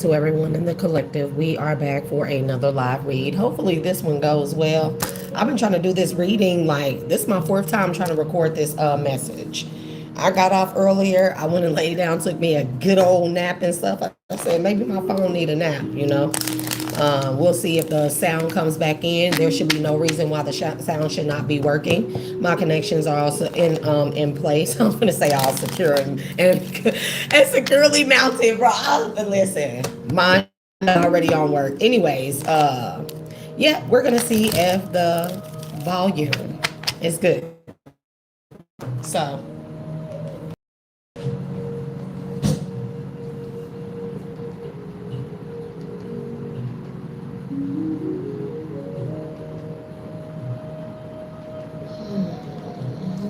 To everyone in the collective, we are back for another live read. Hopefully this one goes well. I've been trying to do this reading, like this is my fourth time trying to record this message. I got off earlier. I went and laid down, took me a good old nap and stuff. I said maybe my phone need a nap, you know. We'll see if the sound comes back in. There should be no reason why the sound should not be working. My connections are also in place. I'm gonna say all secure and securely mounted, bro. Listen, mine already on work. Anyways, yeah, we're gonna see if the volume is good. So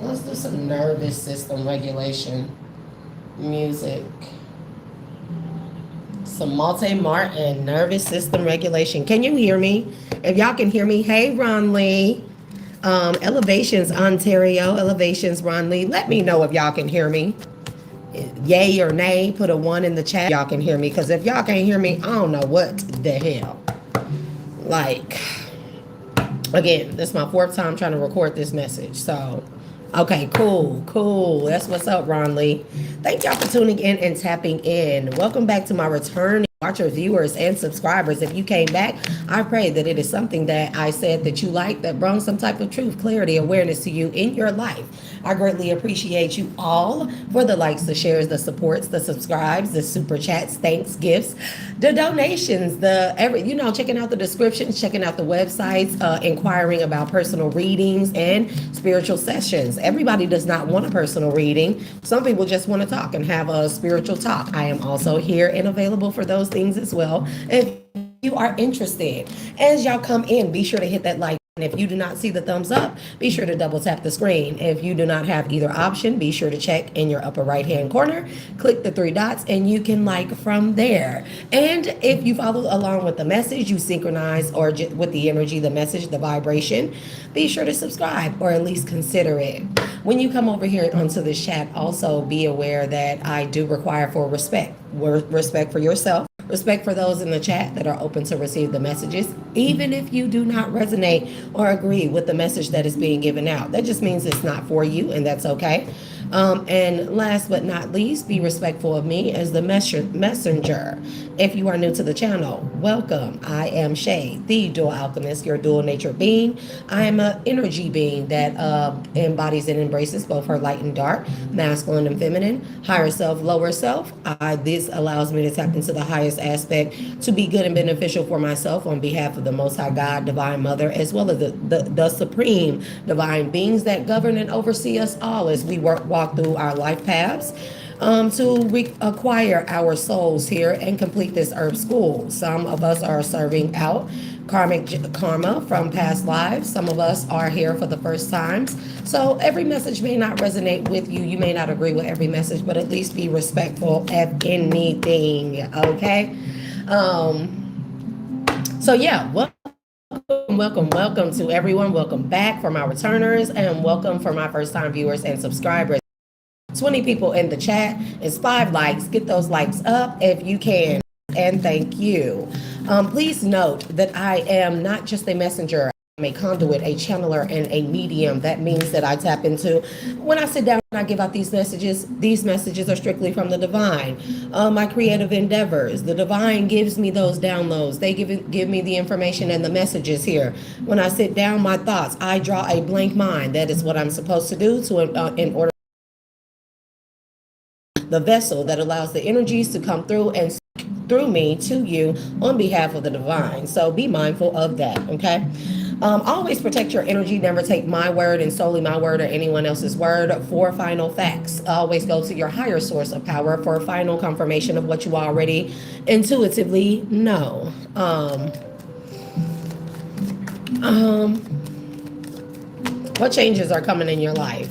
let's do some nervous system regulation music. Some multi-Martin nervous system regulation. Can you hear me? If y'all can hear me, hey Ron Lee. Elevations Ontario, Elevations Ron Lee. Let me know if y'all can hear me. Yay or nay, put a 1 in the chat. Y'all can hear me, because if y'all can't hear me, I don't know what the hell. Like, again, this is my fourth time trying to record this message. So, okay, cool. That's what's up, Ron Lee. Thank y'all for tuning in and tapping in. Welcome back to my return watchers, viewers, and subscribers. If you came back, I pray that it is something that I said that you like, that brought some type of truth, clarity, awareness to you in your life. I greatly appreciate you all for the likes, the shares, the supports, the subscribes, the super chats, thanks, gifts, the donations, checking out the descriptions, checking out the websites, inquiring about personal readings and spiritual sessions. Everybody does not want a personal reading. Some people just want to talk and have a spiritual talk. I am also here and available for those things as well. If you are interested, as y'all come in, be sure to hit that like. And if you do not see the thumbs up, be sure to double tap the screen. If you do not have either option, be sure to check in your upper right hand corner, click the 3 dots, and you can like from there. And if you follow along with the message, you synchronize or with the energy, the message, the vibration, be sure to subscribe or at least consider it. When you come over here onto the chat, also be aware that I do require for respect for yourself. Respect for those in the chat that are open to receive the messages, even if you do not resonate or agree with the message that is being given out. That just means it's not for you, and that's okay. And last but not least, be respectful of me as the messenger. If you are new to the channel, welcome. I am Shay, the dual alchemist, your dual nature being. I am an energy being that embodies and embraces both her light and dark, masculine and feminine, higher self, lower self. This allows me to tap into the highest aspect to be good and beneficial for myself on behalf of the Most High God, Divine Mother, as well as the supreme divine beings that govern and oversee us all as we walk through our life paths to acquire our souls here and complete this herb school. Some of us are serving out karma from past lives. Some of us are here for the first times. So every message may not resonate with you. You may not agree with every message, but at least be respectful of anything, okay? So yeah, welcome to everyone. Welcome back for my returners, and welcome for my first time viewers and subscribers. 20 people in the chat. It's 5 likes. Get those likes up if you can. And thank you. Please note that I am not just a messenger. I'm a conduit, a channeler, and a medium. That means that I tap into, when I sit down and I give out these messages are strictly from the divine. My creative endeavors, the divine gives me those downloads. They give me the information and the messages here. When I sit down, my thoughts, I draw a blank mind. That is what I'm supposed to do in order the vessel that allows the energies to come through and through me to you on behalf of the divine. So be mindful of that, okay? Always protect your energy. Never take my word and solely my word or anyone else's word for final facts. Always go to your higher source of power for final confirmation of what you already intuitively know. What changes are coming in your life?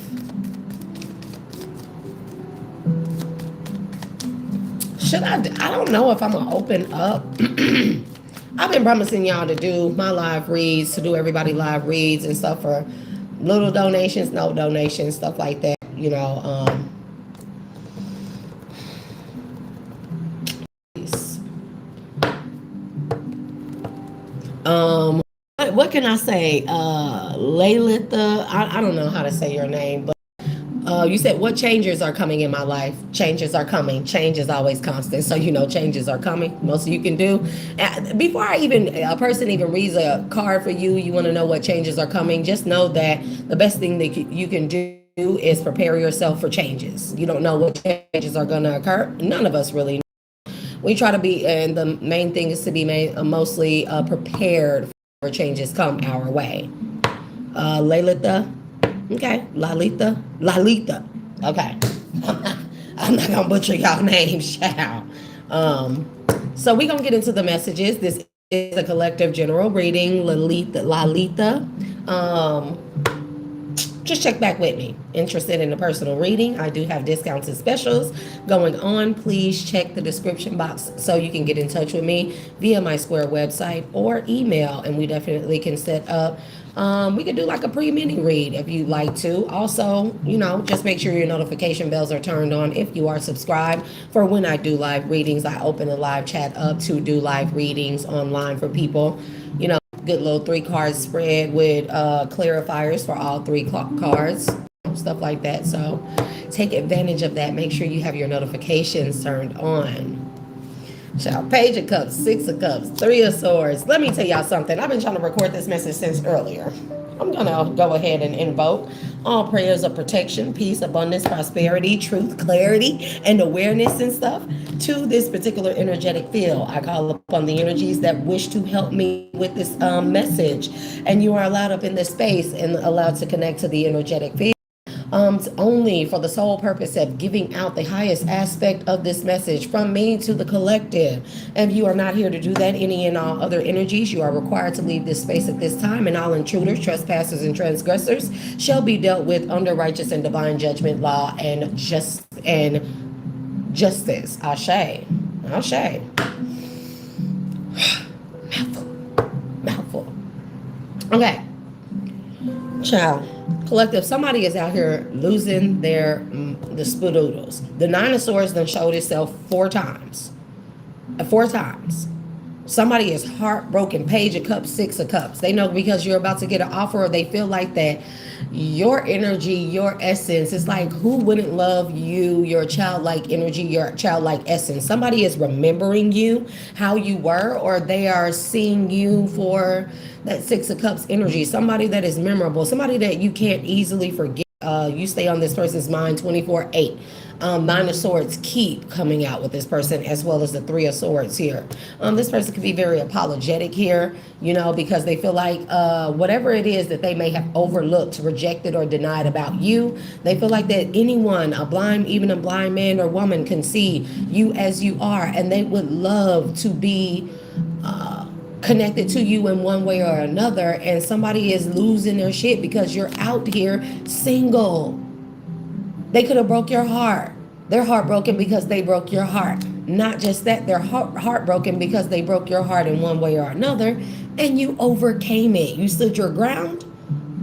I don't know if I'm gonna open up. I've been promising y'all to do my live reads, to do everybody live reads and stuff for little donations, no donations, stuff like that. What can I say? Laylitha, I don't know how to say your name, but you said what changes are coming in my life? Changes are coming. Change is always constant. So you know changes are coming. Most you can do. Before a person even reads a card for you, you want to know what changes are coming. Just know that the best thing that you can do is prepare yourself for changes. You don't know what changes are going to occur. None of us really know. We try to be, and the main thing is to be mostly prepared for changes come our way. Lalita, okay, Lalita, okay. I'm not gonna butcher y'all names, child. So we're gonna get into the messages. This is a collective general reading, Lalita. Just check back with me. Interested in a personal reading? I do have discounts and specials going on. Please check the description box so you can get in touch with me via my Square website or email, and we definitely can set up. We could do like a pre-mini read if you'd like to. Also, just make sure your notification bells are turned on if you are subscribed for when I do live readings. I open the live chat up to do live readings online for people. Good little 3-card spread with clarifiers for all 3 cards, stuff like that. So take advantage of that. Make sure you have your notifications turned on. Page of Cups, 6 of Cups, 3 of Swords. Let me tell y'all something. I've been trying to record this message since earlier. I'm going to go ahead and invoke all prayers of protection, peace, abundance, prosperity, truth, clarity, and awareness and stuff to this particular energetic field. I call upon the energies that wish to help me with this message. And you are allowed up in this space and allowed to connect to the energetic field. Only for the sole purpose of giving out the highest aspect of this message from me to the collective. If you are not here to do that, any and all other energies, you are required to leave this space at this time, and all intruders, trespassers, and transgressors shall be dealt with under righteous and divine judgment, law, and justice. Ashe. Ashe. Mouthful. Okay. Child. Collective, somebody is out here losing the spadoodles. The 9 of Swords done showed itself 4 times. 4 times. Somebody is heartbroken. Page of Cups, 6 of Cups. They know because you're about to get an offer, or they feel like that your energy, your essence, it's like, who wouldn't love you, your childlike energy, your childlike essence? Somebody is remembering you, how you were, or they are seeing you for that 6 of Cups energy. Somebody that is memorable, somebody that you can't easily forget. You stay on this person's mind 24/8. 9 of Swords keep coming out with this person, as well as the 3 of Swords here. This person could be very apologetic here, because they feel like whatever it is that they may have overlooked, rejected, or denied about you, they feel like that anyone, even a blind man or woman, can see you as you are, and they would love to be connected to you in one way or another. And somebody is losing their shit because you're out here single. They could have broke your heart. They're heartbroken because they broke your heart. Not just that, they're heartbroken because they broke your heart in one way or another, and you overcame it. You stood your ground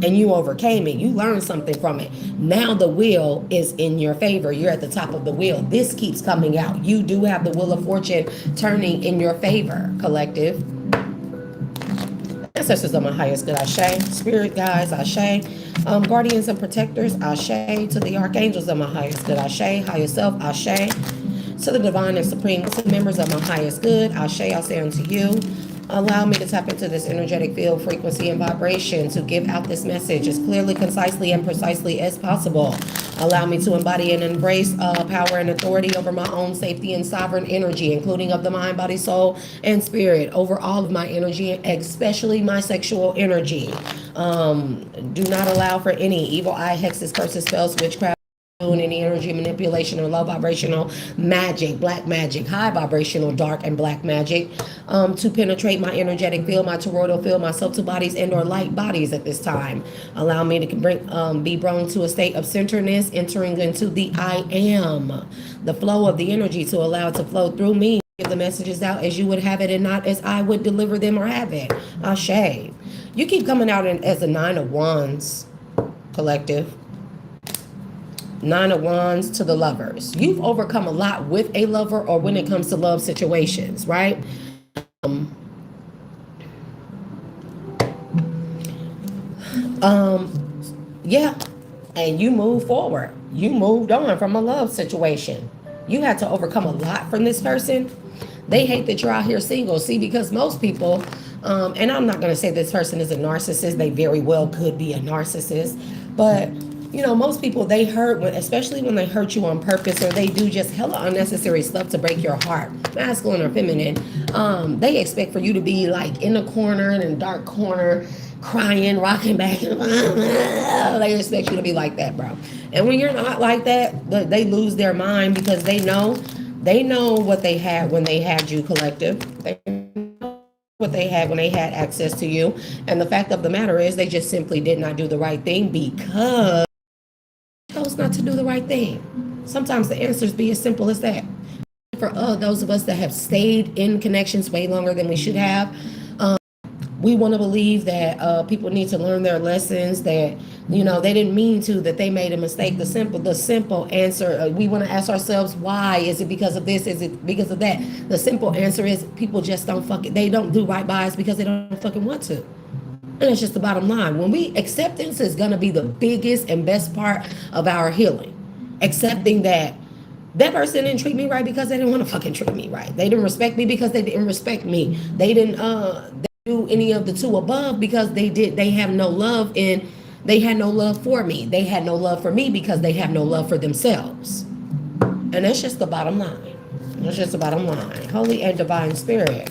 and you overcame it. You learned something from it. Now the wheel is in your favor. You're at the top of the wheel. This keeps coming out. You do have the wheel of fortune turning in your favor, collective. Ancestors of my highest good, Ashe. Spirit guides, Ashe. Guardians and protectors, Ashe. To the archangels of my highest good, Ashe. Higher self, Ashe. To the divine and supreme members of my highest good, Ashe, I say unto you. Allow me to tap into this energetic field, frequency, and vibration to give out this message as clearly, concisely, and precisely as possible. Allow me to embody and embrace power and authority over my own safety and sovereign energy, including of the mind, body, soul, and spirit, over all of my energy, especially my sexual energy. Do not allow for any evil eye, hexes, curses, spells, witchcraft, doing any energy manipulation or low vibrational magic, black magic, high vibrational dark and black magic to penetrate my energetic field, my toroidal field, my subtle bodies and or light bodies at this time. Allow me to be brought to a state of centeredness, entering into the I am, the flow of the energy, to allow it to flow through me. Give the messages out as you would have it and not as I would deliver them or have it. Ashe. You keep coming out as a 9 of Wands, collective. 9 of Wands to the Lovers. You've overcome a lot with a lover or when it comes to love situations, right? Yeah, and you move forward. You moved on from a love situation. You had to overcome a lot from this person. They hate that you're out here single. See, because most people, and I'm not going to say this person is a narcissist. They very well could be a narcissist, but most people, they hurt especially when they hurt you on purpose, or they do just hella unnecessary stuff to break your heart, masculine or feminine. They expect for you to be like in a corner, in a dark corner, crying, rocking back, and they expect you to be like that, bro. And when you're not like that, they lose their mind, because they know what they had when they had you, collective. They know what they had when they had access to you. And the fact of the matter is, they just simply did not do the right thing because they chose not to do the right thing. Sometimes the answers be as simple as that. For those of us that have stayed in connections way longer than we should have, we want to believe that people need to learn their lessons, that they didn't mean to, that they made a mistake. The simple answer, we want to ask ourselves, why? Is it because of this? Is it because of that? The simple answer is, people just don't they don't do right by us because they don't fucking want to. And it's just the bottom line. When acceptance is going to be the biggest and best part of our healing. Accepting that person didn't treat me right because they didn't want to fucking treat me right. They didn't respect me because they didn't respect me. They didn't do any of the two above because they have no love, and they had no love for me. They had no love for me because they have no love for themselves. And that's just the bottom line. That's just the bottom line. Holy and divine spirit,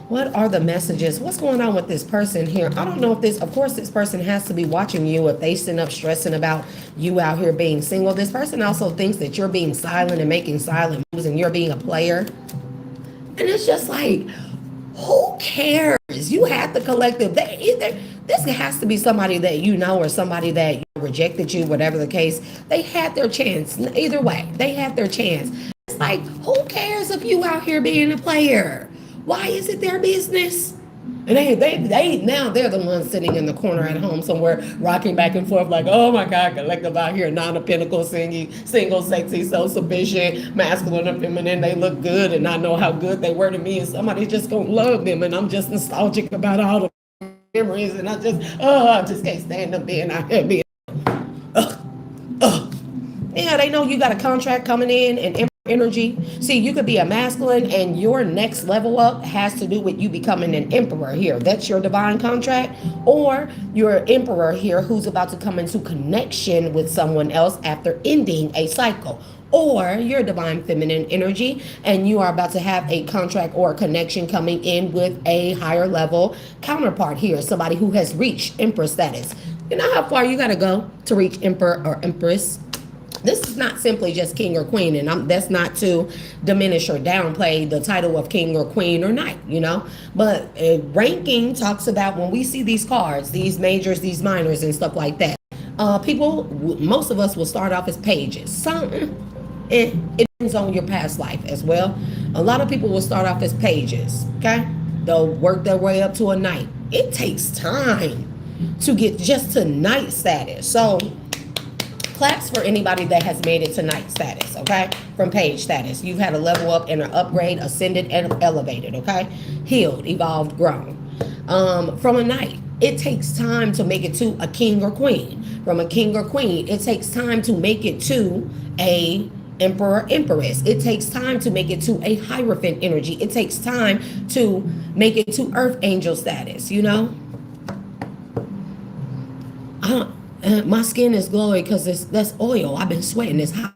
what are the messages? What's going on with this person here? I don't know if of course this person has to be watching you if they sit up stressing about you out here being single. This person also thinks that you're being silent and making silent moves and you're being a player. And it's just like, who cares? You had the collective. This has to be somebody that or somebody that rejected you, whatever the case. They had their chance. Either way, they had their chance. It's like, who cares if you out here being a player? Why is it their business? And they now they're the ones sitting in the corner at home somewhere, rocking back and forth like, oh my God, collective out here, nine of pentacles, singing, single, sexy, self-sufficient, masculine and feminine. They look good, and I know how good they were to me, and somebody's just gonna love them, and I'm just nostalgic about all the memories, and I just can't stand them being out here being. Yeah, they know you got a contract coming in and energy. See, you could be a masculine, and your next level up has to do with you becoming an emperor here. That's your divine contract. Or you're an emperor here who's about to come into connection with someone else after ending a cycle. Or you're divine feminine energy, and you are about to have a contract or a connection coming in with a higher level counterpart here, somebody who has reached emperor status. You know how far you got to go to reach emperor or empress? This is not simply just king or queen, and that's not to diminish or downplay the title of king or queen or knight, But ranking talks about, when we see these cards, these majors, these minors, and stuff like that, most of us will start off as pages. It depends on your past life as well. A lot of people will start off as pages, okay? They'll work their way up to a knight. It takes time to get just to knight status. So claps for anybody that has made it to knight status, okay? From page status. You've had a level up and an upgrade, ascended and elevated, okay? Healed, evolved, grown. From a knight, it takes time to make it to a king or queen. From a king or queen, it takes time to make it to a emperor, empress. It takes time to make it to a hierophant energy. It takes time to make it to earth angel status, my skin is glowing because that's oil. I've been sweating. It's hot.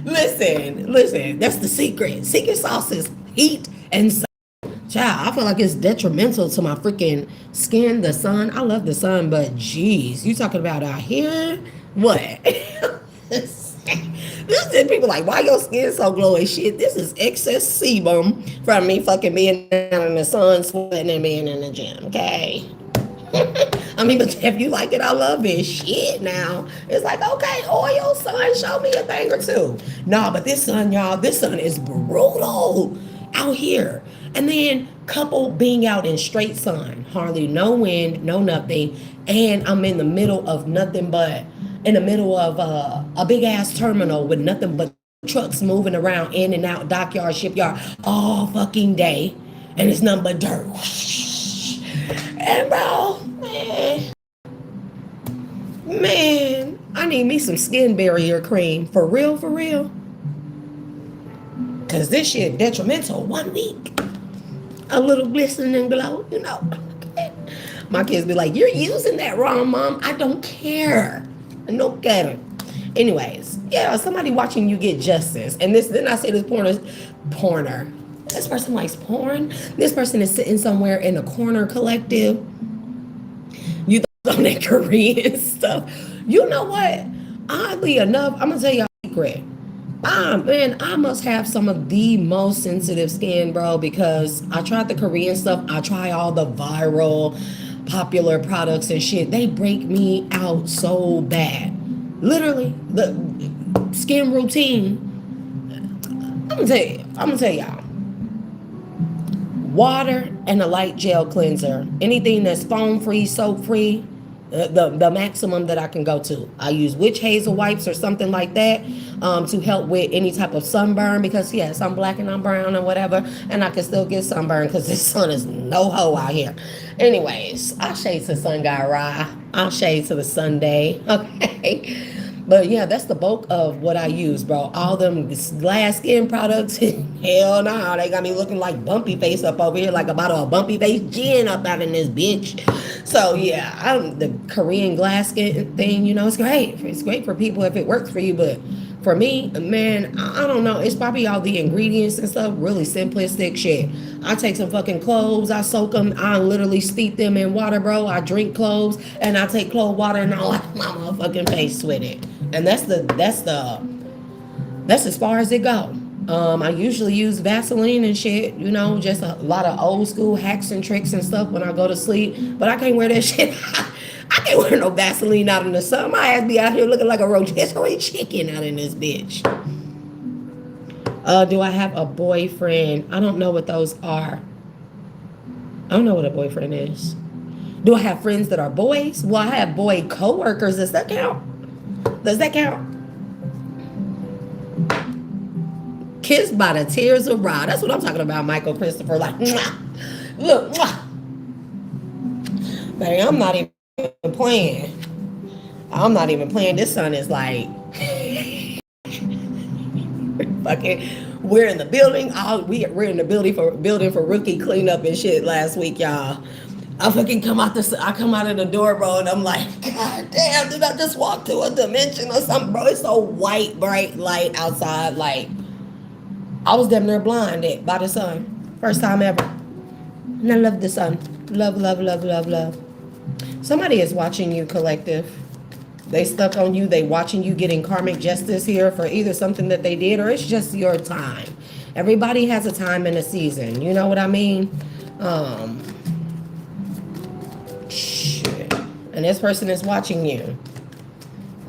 Listen. That's the secret. Secret sauce is heat and sun. Child, I feel like it's detrimental to my freaking skin, the sun. I love the sun, but geez, you talking about out here? What? This is people like, why your skin so glowing? Shit, this is excess sebum from me fucking being down in the sun, sweating, and being in the gym, okay? I mean, but if you like it, I love it. Shit, now. It's like, okay, oil, sun, show me a thing or two. Nah, but this sun, y'all, this sun is brutal out here. And then couple being out in straight sun, hardly no wind, no nothing. And I'm in the middle of nothing but, in the middle of a big ass terminal with nothing but trucks moving around in and out, dockyard, shipyard, all fucking day. And it's nothing but dirt. And bro, man, Man, I need me some skin barrier cream. For real, for real. Because this shit detrimental 1 week. A little glisten and glow, you know. My kids be like, you're using that wrong, Mom. I don't care. I don't care. Anyways, yeah, somebody watching you get justice. And this, then I say this porner. This person likes porn. This person is sitting somewhere in a corner collective. You on that Korean stuff. You know what? Oddly enough, I'm gonna tell y'all a secret. Man, I must have some of the most sensitive skin, bro, because I tried the Korean stuff. I try all the viral, popular products and shit. They break me out so bad. Literally, the skin routine. I'm gonna tell y'all. Water and a light gel cleanser. Anything that's foam free, soap free, the maximum that I can go to. I use witch hazel wipes or something like that to help with any type of sunburn, because yes, I'm black and I'm brown and whatever, and I can still get sunburn because the sun is no ho out here. Anyways, I'll shade to sun guy Ra. I'll shade to the Sunday. Okay. But yeah, that's the bulk of what I use, bro. All them glass skin products, hell no, they got me looking like bumpy face up over here, like a bottle of bumpy face gin up out in this bitch. So yeah, the Korean glass skin thing, you know, it's great. It's great for people if it works for you, but for me, man, I don't know. It's probably all the ingredients and stuff, really simplistic shit. I take some fucking cloves, I soak them, I literally steep them in water, bro. I drink cloves, and I take clove water and I wipe my motherfucking face with it. And that's as far as it go. I usually use Vaseline and shit, you know, just a lot of old school hacks and tricks and stuff when I go to sleep. But I can't wear that shit. I can't wear no Vaseline out in the sun. My ass be out here looking like a rotisserie chicken out in this bitch. Do I have a boyfriend? I don't know what those are. I don't know what a boyfriend is. Do I have friends that are boys? Well, I have boy co-workers. Does that count? Does that count? Kissed by the tears of Ra. That's what I'm talking about, Michael Christopher. Like, mwah. Look, mwah. Man, I'm not even playing. I'm not even playing. This son is like, fucking, we're in the building. We're in the building for rookie cleanup and shit last week, y'all. I fucking come out of the door, bro, and I'm like, God damn, did I just walk to a dimension or something, bro? It's so white, bright light outside. Like, I was damn near blinded by the sun. First time ever. And I love the sun. Love, love, love, love, love. Somebody is watching you, collective. They stuck on you. They watching you getting karmic justice here for either something that they did or it's just your time. Everybody has a time and a season. You know what I mean? Shit. And this person is watching you.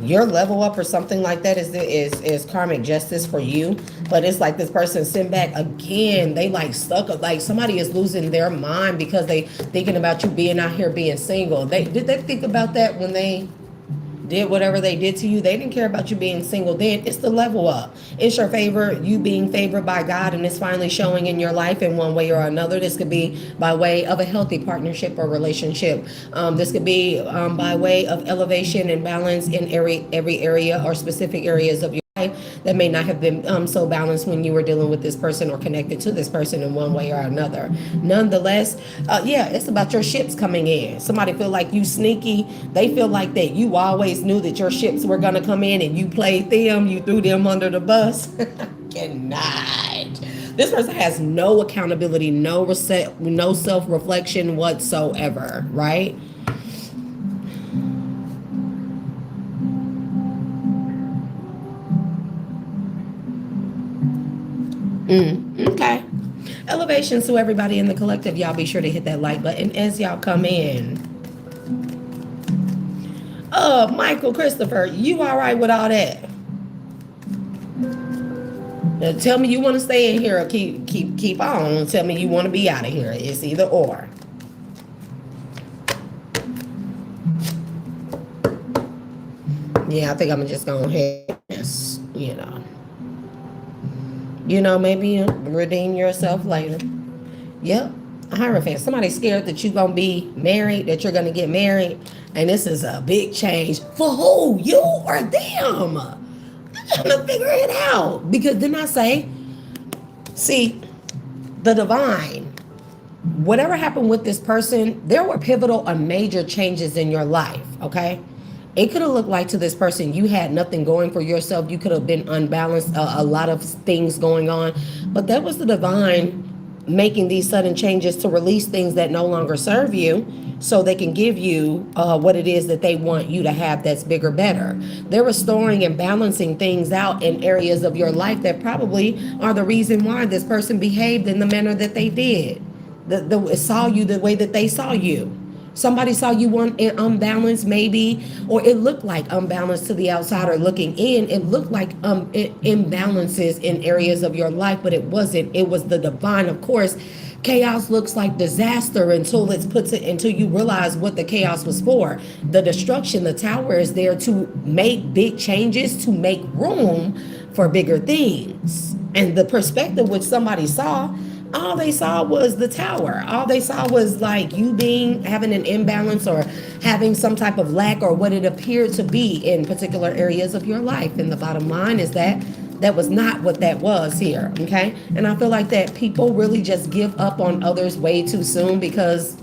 Your level up or something like that is karmic justice for you. But it's like this person sitting back again. They like stuck up, like somebody is losing their mind because they thinking about you being out here being single. Did they think about that when they did whatever they did to you? They didn't care about you being single then. It's the level up. It's your favor, you being favored by God, and it's finally showing in your life in one way or another. This could be by way of a healthy partnership or relationship. This could be by way of elevation and balance in every area or specific areas of your life that may not have been so balanced when you were dealing with this person or connected to this person in one way or another. Nonetheless, yeah, it's about your ships coming in. Somebody feel like you sneaky. They feel like that you always knew that your ships were going to come in and you played them. You threw them under the bus. Cannot. This person has no accountability, no self-reflection whatsoever, right? Okay. Elevations to everybody in the collective. Y'all be sure to hit that like button as y'all come in. Michael Christopher, you all right with all that? Now tell me you want to stay in here or keep on. Tell me you want to be out of here. It's either or. Yeah, I think I'm just going to head this, maybe redeem yourself later. Yep. Hierophant. Somebody's scared that you're gonna be married, that you're gonna get married, and this is a big change for who? You or them? I'm trying to figure it out. Because then I say, see, the divine. Whatever happened with this person, there were pivotal or major changes in your life. Okay. It could have looked like to this person you had nothing going for yourself. You could have been unbalanced, a lot of things going on, but that was the divine making these sudden changes to release things that no longer serve you, so they can give you what it is that they want you to have that's bigger, better. They're restoring and balancing things out in areas of your life that probably are the reason why this person behaved in the manner that they did. Saw you the way that they saw you. Somebody saw you unbalanced, maybe, or it looked like unbalanced to the outsider looking in. It looked like imbalances in areas of your life, but it wasn't. It was the divine. Of course, chaos looks like disaster until you realize what the chaos was for. The destruction, the tower is there to make big changes, to make room for bigger things. And the perspective which somebody saw, all they saw was the tower. All they saw was like you having an imbalance or having some type of lack or what it appeared to be in particular areas of your life. And the bottom line is that was not what that was here. Okay. And I feel like that people really just give up on others way too soon because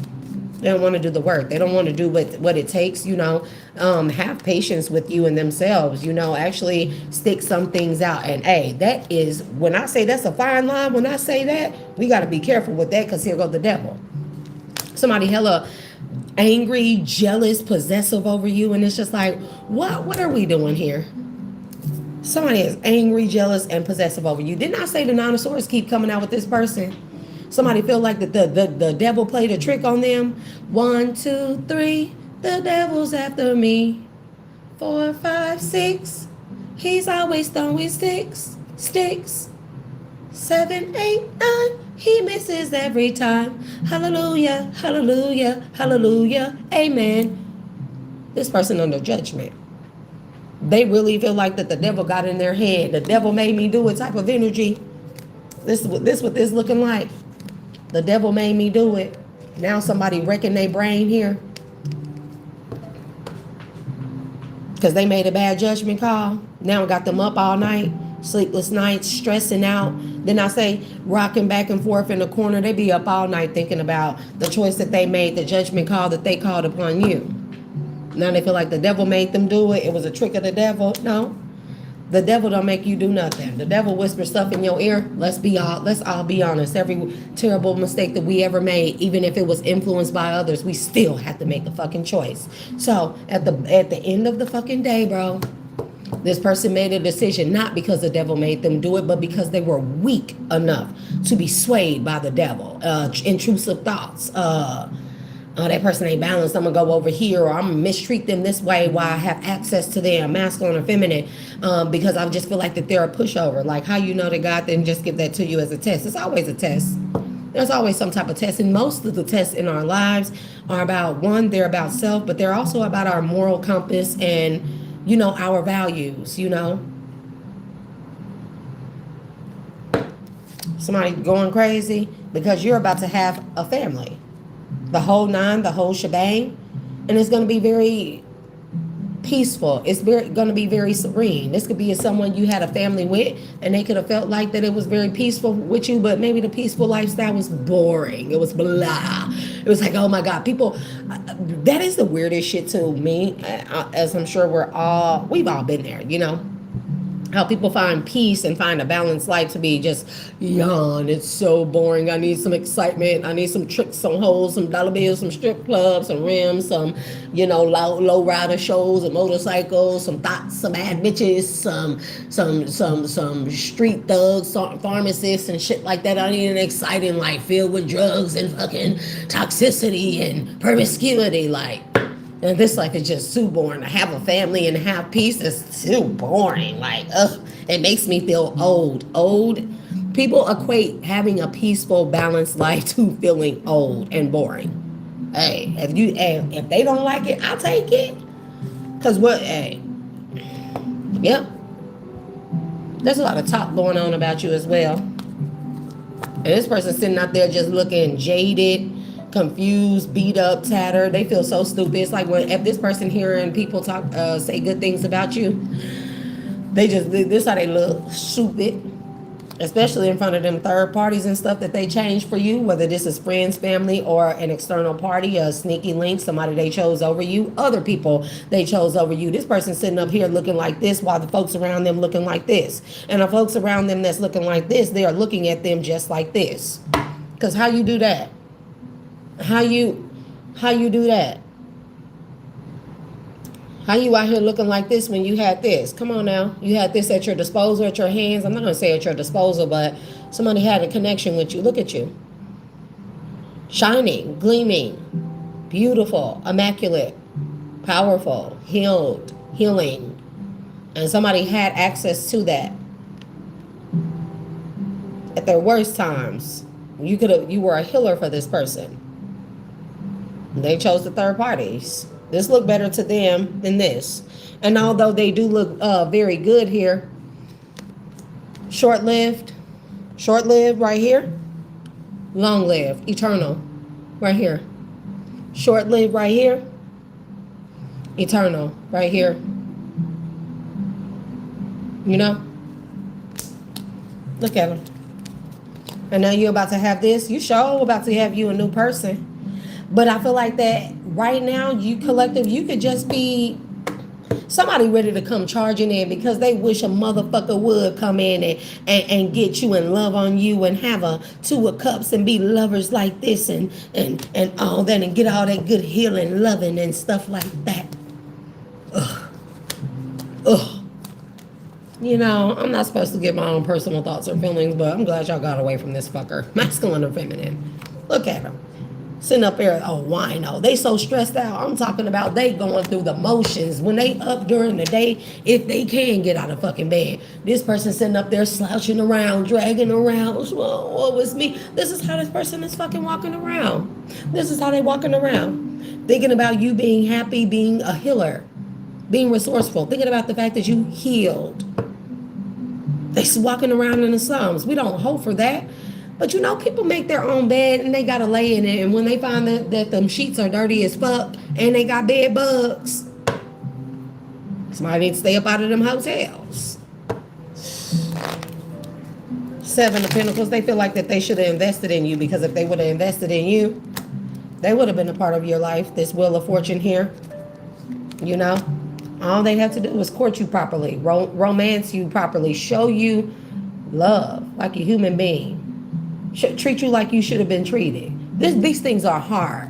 they don't want to do the work. They don't want to do what it takes, have patience with you and themselves, actually stick some things out. And hey, that is, when I say that's a fine line, when I say that, we got to be careful with that because here goes the devil. Somebody hella angry, jealous, possessive over you. And it's just like, what are we doing here? Somebody is angry, jealous, and possessive over you. Didn't I say the Nine of Swords keep coming out with this person? Somebody feel like the devil played a trick on them. 1, 2, 3, the devil's after me. 4, 5, 6, he's always throwing sticks. 7, 8, 9, he misses every time. Hallelujah, hallelujah, hallelujah, amen. This person under judgment. They really feel like that the devil got in their head. The devil made me do it type of energy. This what this looking like. The devil made me do it. Now somebody wrecking their brain here because they made a bad judgment call. Now it got them up all night, sleepless nights, stressing out. Then I say rocking back and forth in the corner. They be up all night thinking about the choice that they made, the judgment call that they called upon you. Now they feel like the devil made them do it. It was a trick of the devil. No. The devil don't make you do nothing. The devil whispers stuff in your ear. Let's all be honest. Every terrible mistake that we ever made, even if it was influenced by others, we still have to make the fucking choice. So at the end of the fucking day, bro, this person made a decision not because the devil made them do it, but because they were weak enough to be swayed by the devil. Intrusive thoughts. That person ain't balanced, I'm gonna go over here, or I'm gonna mistreat them this way while I have access to them, masculine or feminine, because I just feel like that they're a pushover. Like how you know that God didn't just give that to you as a test. It's always a test. There's always some type of test, and most of the tests in our lives are about, one, they're about self, but they're also about our moral compass and, our values, Somebody going crazy because you're about to have a family. The whole nine, the whole shebang. And it's going to be very peaceful. It's going to be very serene. This could be someone you had a family with, and they could have felt like that it was very peaceful with you, but maybe the peaceful lifestyle was boring. It was blah. It was like, oh my God, people, that is the weirdest shit to me, as I'm sure we've all been there, How people find peace and find a balanced life to be just yawn. It's so boring. I need some excitement. I need some tricks, some holes, some dollar bills, some strip clubs, some rims, some, low rider shows and motorcycles, some thoughts, some bad bitches, some street thugs, some pharmacists and shit like that. I need an exciting life filled with drugs and fucking toxicity and promiscuity. And this life is just too boring. To have a family and have peace is too boring. It makes me feel old. People equate having a peaceful, balanced life to feeling old and boring. Hey, if they don't like it, I'll take it. Yep. There's a lot of talk going on about you as well. And this person sitting out there just looking jaded, confused, beat up, tattered. They feel so stupid. It's like when if this person hearing people talk, say good things about you, this how they look, stupid. Especially in front of them third parties and stuff that they change for you, whether this is friends, family, or an external party, a sneaky link, somebody they chose over you, other people they chose over you. This person sitting up here looking like this while the folks around them looking like this. And the folks around them that's looking like this, they are looking at them just like this. Because how you do that? How you do that? How you out here looking like this when you had this? Come on now. You had this at your disposal, at your hands. I'm not going to say at your disposal, but somebody had a connection with you. Look at you. Shining, gleaming, beautiful, immaculate, powerful, healed, healing. And somebody had access to that. At their worst times, you were a healer for this person. They chose the third parties. This looked better to them than this. And although they do look very good here, short-lived right here, long-lived, eternal right here. Short-lived right here, eternal right here. You know? Look at them. And now you're about to have this. You sure about to have you a new person. But I feel like that right now, you collective, you could just be somebody ready to come charging in because they wish a motherfucker would come in and get you and love on you and have a 2 of cups and be lovers like this and all that and get all that good healing, loving and stuff like that. Ugh. You know, I'm not supposed to give my own personal thoughts or feelings, but I'm glad y'all got away from this fucker. Masculine or feminine. Look at him. Sitting up there, oh, wino. They so stressed out. I'm talking about they going through the motions. When they up during the day, if they can get out of fucking bed. This person sitting up there slouching around, dragging around. What was me? This is how this person is fucking walking around. This is how they walking around. Thinking about you being happy, being a healer, being resourceful. Thinking about the fact that you healed. They walking around in the slums. We don't hope for that. But you know, people make their own bed and they gotta lay in it. And when they find that them sheets are dirty as fuck and they got bed bugs, somebody needs to stay up out of them hotels. 7 of Pentacles, they feel like that they should have invested in you because if they would have invested in you, they would have been a part of your life. This Wheel of Fortune here, you know, all they have to do is court you properly, romance you properly, show you love like a human being. Treat you like you should have been treated. These things are hard.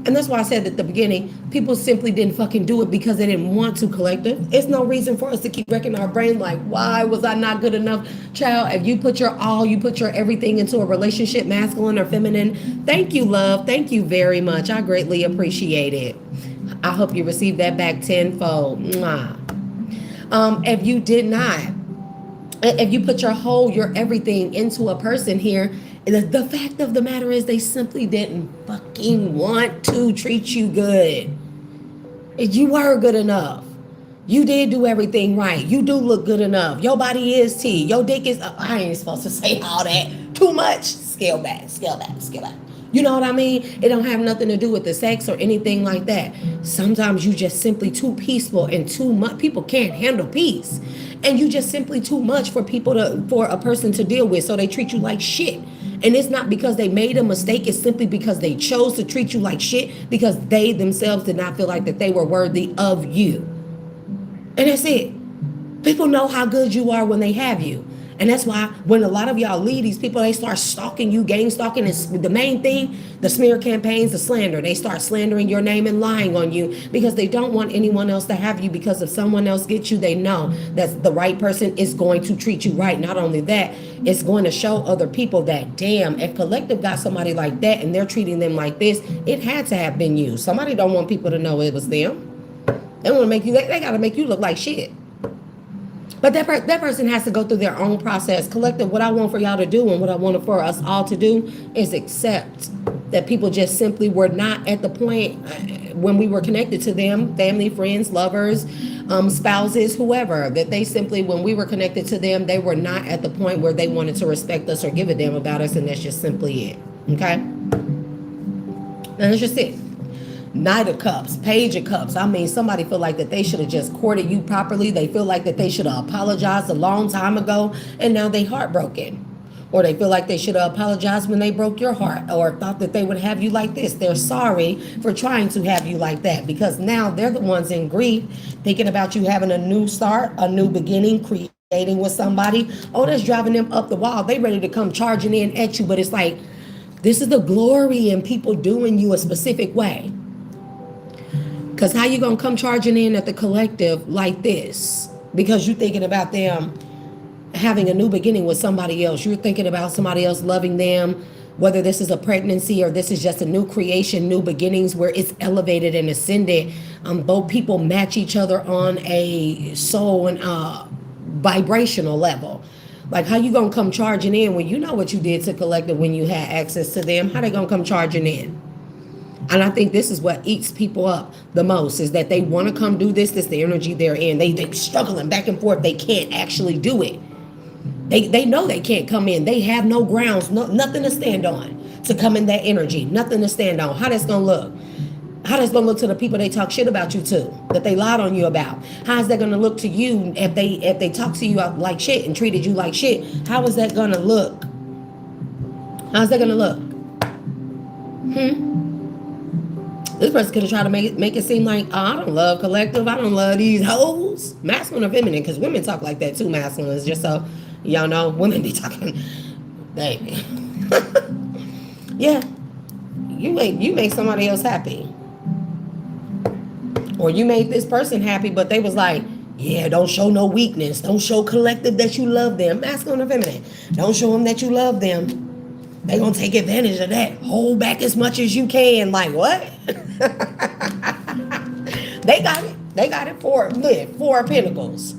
And that's why I said at the beginning, people simply didn't fucking do it because they didn't want to, collective. It's no reason for us to keep wrecking our brain like, why was I not good enough? Child, if you put your all, you put your everything into a relationship, masculine or feminine, thank you, love. Thank you very much. I greatly appreciate it. I hope you receive that back tenfold. Mwah. If you did not, if you put your whole, your everything into a person here, the fact of the matter is they simply didn't fucking want to treat you good. You were good enough. You did do everything right. You do look good enough. Your body is tea. Your dick is, I ain't supposed to say all that. Too much. Scale back, scale back, scale back. You know what I mean? It don't have nothing to do with the sex or anything like that. Sometimes you just simply too peaceful and too much. People can't handle peace. And you just simply too much for a person to deal with. So they treat you like shit. And it's not because they made a mistake. It's simply because they chose to treat you like shit because they themselves did not feel like that they were worthy of you. And that's it. People know how good you are when they have you. And that's why when a lot of y'all leave these people, they start stalking you, gang stalking. Is the main thing, the smear campaigns, the slander. They start slandering your name and lying on you because they don't want anyone else to have you, because if someone else gets you, they know that the right person is going to treat you right. Not only that, it's going to show other people that, damn, if collective got somebody like that and they're treating them like this, it had to have been you. Somebody don't want people to know it was them. They want to make you, they got to make you look like shit. But that person has to go through their own process. Collective, what I want for y'all to do and what I want for us all to do is accept that people just simply were not at the point when we were connected to them, family, friends, lovers, spouses, whoever, that they simply, when we were connected to them, they were not at the point where they wanted to respect us or give a damn about us, and that's just simply it. Okay? And that's just it. Knight of Cups, Page of Cups. I mean, somebody feel like that they should have just courted you properly. They feel like that they should have apologized a long time ago, and now they heartbroken. Or they feel like they should have apologized when they broke your heart, or thought that they would have you like this. They're sorry for trying to have you like that, because now they're the ones in grief, thinking about you having a new start, a new beginning, creating with somebody. Oh, that's driving them up the wall. They ready to come charging in at you, but it's like, this is the glory in people doing you a specific way. Because how you going to come charging in at the collective like this? Because you're thinking about them having a new beginning with somebody else. You're thinking about somebody else loving them, whether this is a pregnancy or this is just a new creation, new beginnings where it's elevated and ascended. Both people match each other on a soul and vibrational level. Like, how you going to come charging in when you know what you did to collective when you had access to them? How they going to come charging in? And I think this is what eats people up the most, is that they want to come do this. This is the energy they're in. They're struggling back and forth. They can't actually do it. They know they can't come in. They have no grounds, nothing to stand on to come in that energy. Nothing to stand on. How that's going to look? How that's going to look to the people they talk shit about you to, that they lied on you about? How is that going to look to you if they talk to you like shit and treated you like shit? How is that going to look? How's that going to look? This person could have tried to make it seem like, oh, I don't love collective. I don't love these hoes. Masculine or feminine, because women talk like that too, masculine. Just so y'all know, women be talking, baby. Yeah. You make somebody else happy. Or you made this person happy, but they was like, yeah, don't show no weakness. Don't show collective that you love them. Masculine or feminine. Don't show them that you love them. They gonna take advantage of that. Hold back as much as you can. Like, what? They got it. They got it. Four of Pentacles.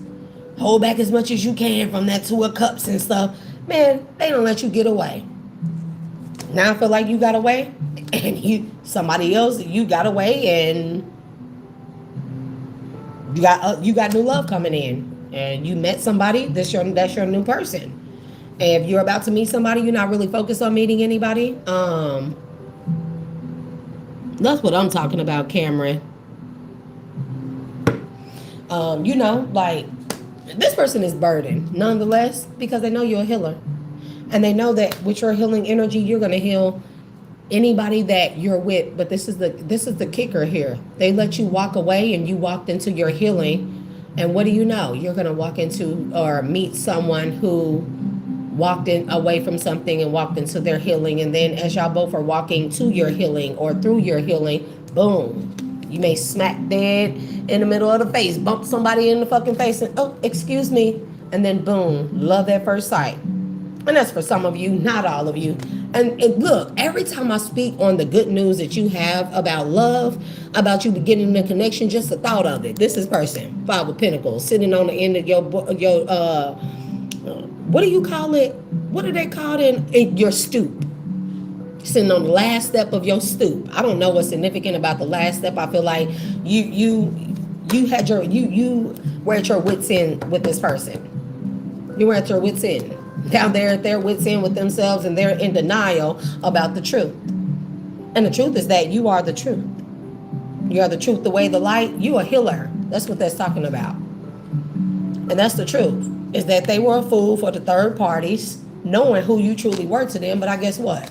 Hold back as much as you can from that Two of Cups and stuff. Man, they don't let you get away. Now I feel like you got away, and somebody else, you got away, and you got new love coming in, and you met somebody. That's your new person. And if you're about to meet somebody, you're not really focused on meeting anybody. That's what I'm talking about, Cameron. Like, this person is burdened, nonetheless, because they know you're a healer. And they know that with your healing energy, you're going to heal anybody that you're with. But this is the kicker here. They let you walk away, and you walked into your healing. And what do you know? You're going to walk into or meet someone who walked away from something and walked into their healing. And then as y'all both are walking to your healing or through your healing, boom, you may smack dead in the middle of the face, bump somebody in the fucking face, and oh, excuse me. And then boom, love at first sight. And that's for some of you, not all of you. And look, every time I speak on the good news that you have about love, about you beginning the connection, just the thought of it. This is person, Five of Pentacles, sitting on the end of your what do you call it? What do they call it in your stoop? Sitting on the last step of your stoop. I don't know what's significant about the last step. I feel like you were at your wits' end with this person. You were at your wits' end. Down there at their wits' end with themselves, and they're in denial about the truth. And the truth is that you are the truth. You are the truth, the way, the light. You a healer. That's what that's talking about. And that's the truth. Is that they were a fool for the third parties, knowing who you truly were to them. But I guess what?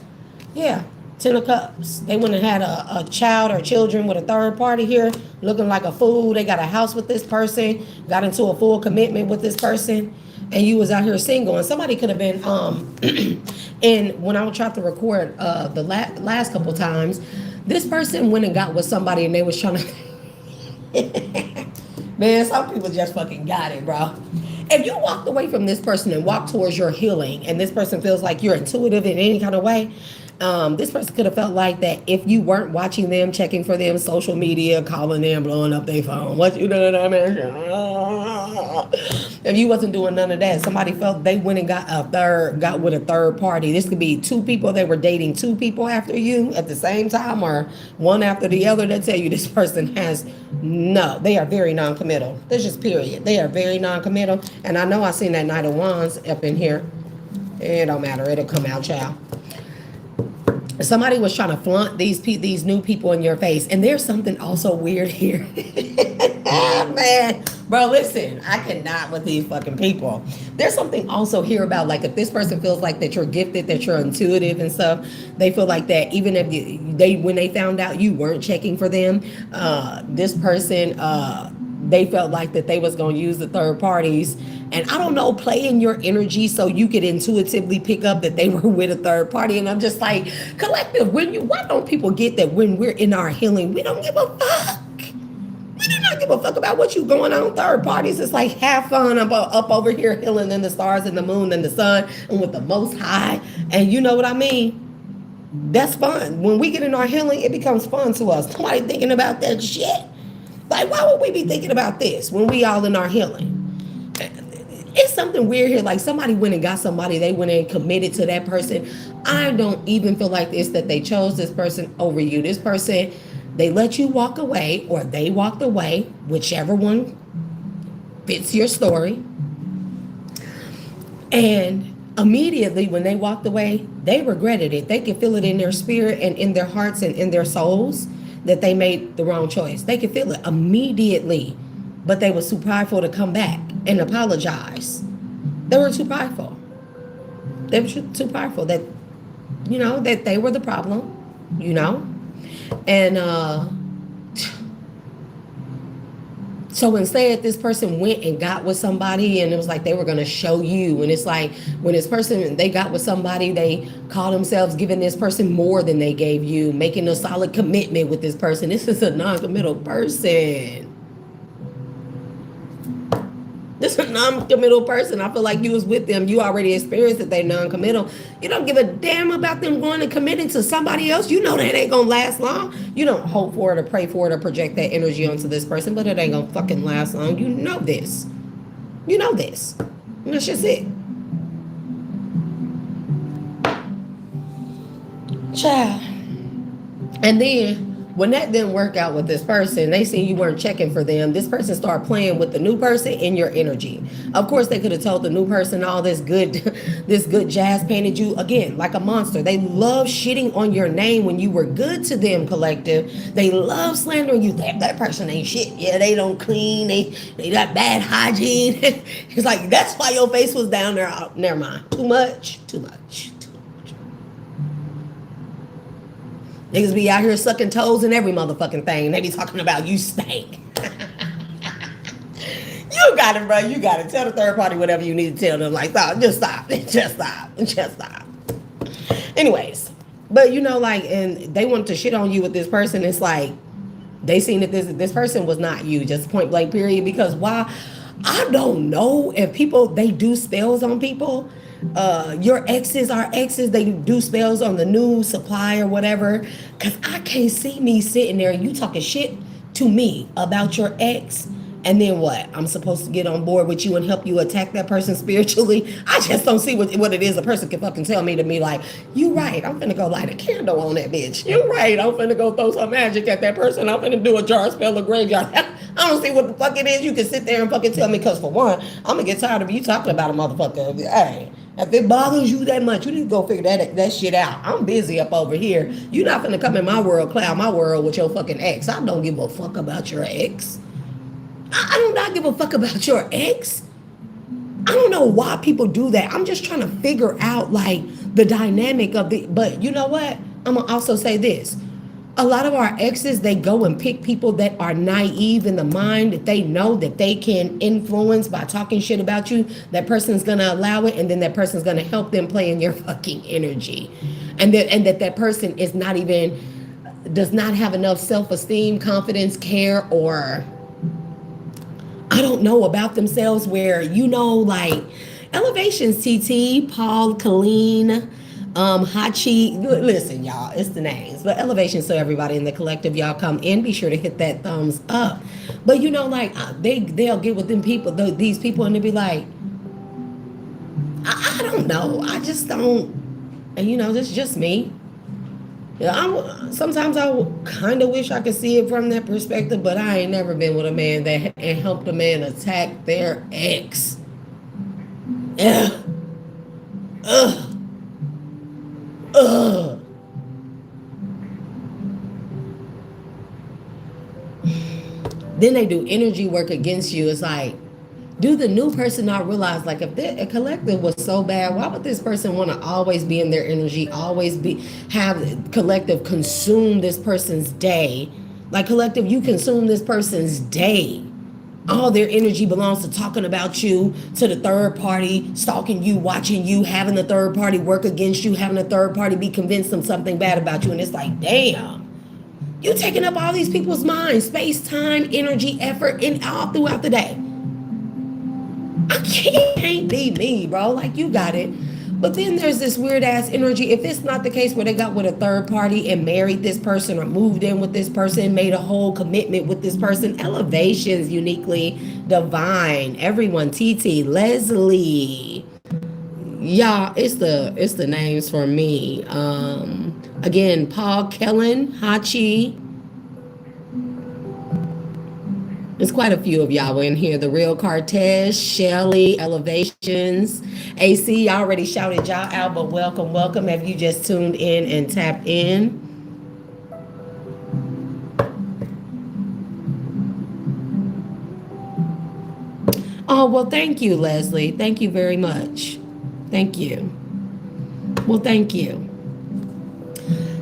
Yeah, Ten of Cups. They wouldn't have had a child or children with a third party here, looking like a fool. They got a house with this person, got into a full commitment with this person, and you was out here single. And somebody could have been, and when I tried to record the last couple times, this person went and got with somebody, and they was trying to, man, some people just fucking got it, bro. If you walked away from this person and walked towards your healing, and this person feels like you're intuitive in any kind of way, This person could have felt like that if you weren't watching them, checking for them, social media, calling them, blowing up their phone. What you doing? I mean, if you wasn't doing none of that, somebody felt they went and got with a third party. This could be two people. They were dating two people after you at the same time, or one after the other. They tell you this person has no. They are very non-committal. That's just period. They are very non-committal. And I know I seen that Knight of Wands up in here. It don't matter. It'll come out, child. Somebody was trying to flaunt these new people in your face, and there's something also weird here. Man, bro, listen, I cannot with these fucking people. There's something also here about, like, if this person feels like that you're gifted, that you're intuitive and stuff, they feel like that even if when they found out you weren't checking for them, this person, they felt like that they was going to use the third parties and, I don't know, play in your energy so you could intuitively pick up that they were with a third party. And I'm just like, collective, why don't people get that when we're in our healing, we don't give a fuck. We do not give a fuck about what you going on third parties. It's like, have fun up over here healing in the stars and the moon and the sun and with the Most High. And you know what I mean? That's fun. When we get in our healing, it becomes fun to us. Nobody thinking about that shit. Like, why would we be thinking about this when we all in our healing? It's something weird here. Like, somebody went and got somebody. They went and committed to that person. I don't even feel like it's that they chose this person over you. This person, they let you walk away, or they walked away, whichever one fits your story. And immediately when they walked away, they regretted it. They could feel it in their spirit and in their hearts and in their souls that they made the wrong choice. They could feel it immediately, but they were too prideful to come back and apologize. They were too prideful. They were too prideful that, that they were the problem, And so instead, this person went and got with somebody, and it was like they were going to show you. And it's like when this person, they got with somebody, they call themselves giving this person more than they gave you, making a solid commitment with this person. This is a non-committal person. This is a non-committal person. I feel like you was with them. You already experienced that they're non-committal. You don't give a damn about them going and committing to somebody else. You know that ain't going to last long. You don't hope for it or pray for it or project that energy onto this person, but it ain't going to fucking last long. You know this. You know this. And that's just it. Child. And then when that didn't work out with this person, they seen you weren't checking for them. This person started playing with the new person in your energy. Of course, they could have told the new person all this good jazz, painted you again like a monster. They love shitting on your name when you were good to them, collective. They love slandering you. That person ain't shit. Yeah, they don't clean. They got bad hygiene. It's like, that's why your face was down there. Oh, never mind. Too much. Niggas be out here sucking toes and every motherfucking thing. They be talking about you stink. You got it, bro. You got it. Tell the third party whatever you need to tell them. Like, stop. Just stop. Anyways. But, and they wanted to shit on you with this person. It's like, they seen that this person was not you. Just point blank period. Because why? I don't know if people, they do spells on people. Your exes are exes. They do spells on the new supply or whatever. Because I can't see me sitting there and you talking shit to me about your ex. And then what? I'm supposed to get on board with you and help you attack that person spiritually? I just don't see what it is. A person can fucking tell me to be like, you right, I'm finna go light a candle on that bitch. You right, I'm finna go throw some magic at that person. I'm finna do a jar spell, a graveyard. I don't see what the fuck it is. You can sit there and fucking tell me, because for one, I'm gonna get tired of you talking about a motherfucker. Hey, if it bothers you that much, you need to go figure that shit out. I'm busy up over here. You're not finna come in my world, cloud my world with your fucking ex. I don't give a fuck about your ex. I do not give a fuck about your ex. I don't know why people do that. I'm just trying to figure out like the dynamic of but you know what? I'm gonna also say this. A lot of our exes, they go and pick people that are naive in the mind, that they know that they can influence by talking shit about you. That person's gonna allow it, and then that person's gonna help them play in your fucking energy. And that person is not even, does not have enough self-esteem, confidence, care, or I don't know about themselves where, like Elevations TT, Paul, Colleen, Hachi, listen, y'all, it's the names, but elevation. So everybody in the collective, y'all come in. Be sure to hit that thumbs up. But you know, like they'll get with them people, these people, and they'll be like, I don't know, I just don't, and you know, this is just me. Yeah, sometimes I kind of wish I could see it from that perspective, but I ain't never been with a man that and helped a man attack their ex. Ugh. Ugh. Ugh. Then they do energy work against you. It's like, do the new person not realize, like, if a collective was so bad, why would this person want to always be in their energy, always have collective consume this person's day? Like, collective, you consume this person's day. All their energy belongs to talking about you, to the third party, stalking you, watching you, having the third party work against you, having the third party be convinced of something bad about you. And it's like, damn, you taking up all these people's minds, space, time, energy, effort, and all throughout the day. I can't be me, bro. Like, you got it. But then there's this weird ass energy. If it's not the case where they got with a third party and married this person or moved in with this person, made a whole commitment with this person, elevations uniquely divine. Everyone, TT, Leslie. Yeah, it's the names for me. Again, Paul Kellen, Hachi. There's quite a few of y'all in here. The Real Cortez, Shelly, Elevations. AC, I already shouted y'all out, but welcome, welcome. Have you just tuned in and tapped in? Oh, well, thank you, Leslie. Thank you very much. Thank you. Well, thank you.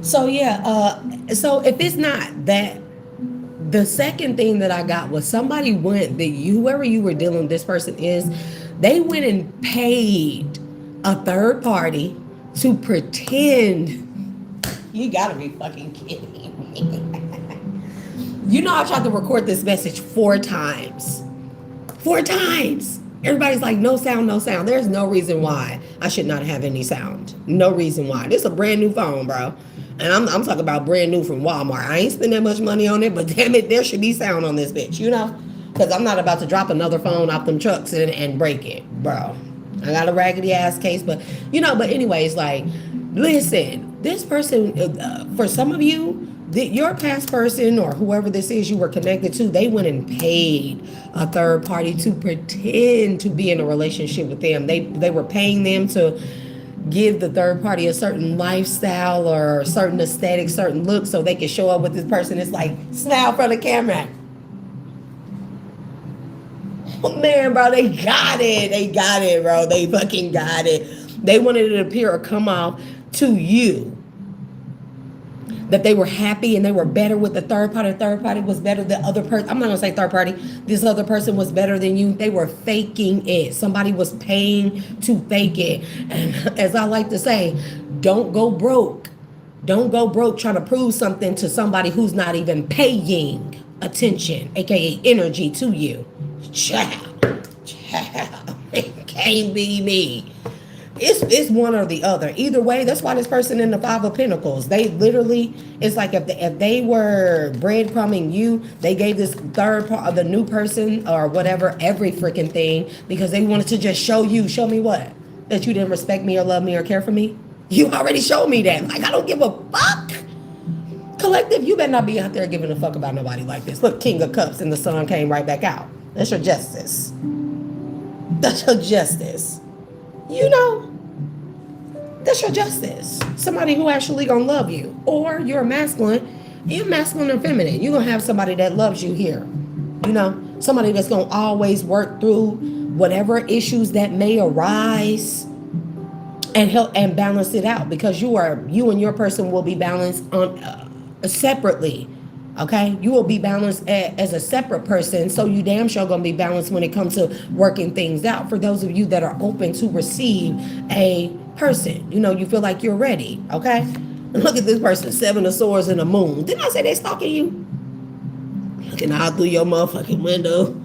So, yeah, so if it's not that, the second thing that I got was somebody went, whoever you were dealing with, this person is, they went and paid a third party to pretend. You gotta be fucking kidding me. You know, I tried to record this message 4 times. 4 times. Everybody's like, no sound, no sound. There's no reason why I should not have any sound. No reason why. This is a brand new phone, bro. And I'm talking about brand new from Walmart. I ain't spending that much money on it, but damn it, there should be sound on this bitch, you know? Because I'm not about to drop another phone off them trucks and break it, bro. I got a raggedy ass case, but, you know, but anyways, like, listen, this person, for some of you, your past person or whoever this is you were connected to, they went and paid a third party to pretend to be in a relationship with them. They were paying them to give the third party a certain lifestyle or a certain aesthetic, certain look, so they can show up with this person. It's like, smile for the camera. Oh, man, bro, they got it. They got it, bro. They fucking got it. They wanted it to appear or come off to you that they were happy and they were better with the third party. The third party was better than the other person. I'm not gonna say third party. This other person was better than you. They were faking it. Somebody was paying to fake it. And as I like to say, don't go broke. Don't go broke trying to prove something to somebody who's not even paying attention, aka energy, to you. Child. It can't be me. It's one or the other. Either way, that's why this person in the 5 of Pentacles, they literally, it's like if they were breadcrumbing you, they gave this third part, the new person or whatever, every freaking thing, because they wanted to just show me what? That you didn't respect me or love me or care for me? You already showed me that. Like, I don't give a fuck. Collective, you better not be out there giving a fuck about nobody like this. Look, King of Cups, and the sun came right back out. That's your justice. That's your justice. You know, that's your justice. Somebody who actually gonna love you. Or you're masculine or feminine. You're gonna have somebody that loves you here. You know, somebody that's gonna always work through whatever issues that may arise and help and balance it out, because you and your person will be balanced on separately. Okay, you will be balanced as a separate person, so you damn sure gonna be balanced when it comes to working things out. For those of you that are open to receive a person, you know, you feel like you're ready. Okay, look at this person, 7 of Swords and the Moon. Didn't I say they stalking you? Looking out through your motherfucking window.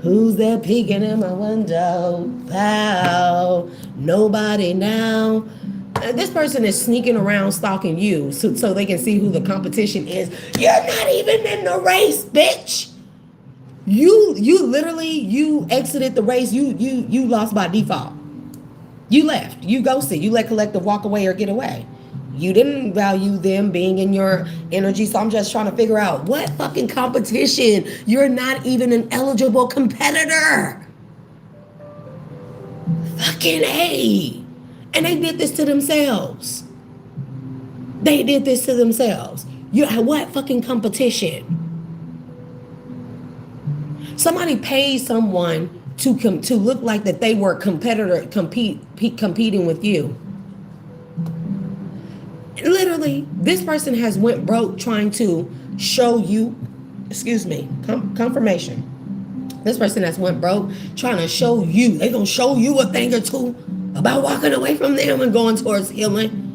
Who's that peeking in my window? Pow, nobody now. This person is sneaking around stalking you so they can see who the competition is. You're not even in the race, bitch. You literally you exited the race. You lost by default. You left. You ghosted. You let collective walk away or get away. You didn't value them being in your energy. So I'm just trying to figure out what fucking competition. You're not even an eligible competitor. Fucking A. And they did this to themselves. They did this to themselves. You what fucking competition? Somebody paid someone to look like that they were competing with you. Literally, this person has went broke trying to show you, confirmation. This person has went broke trying to show you. They gonna show you a thing or two about walking away from them and going towards healing.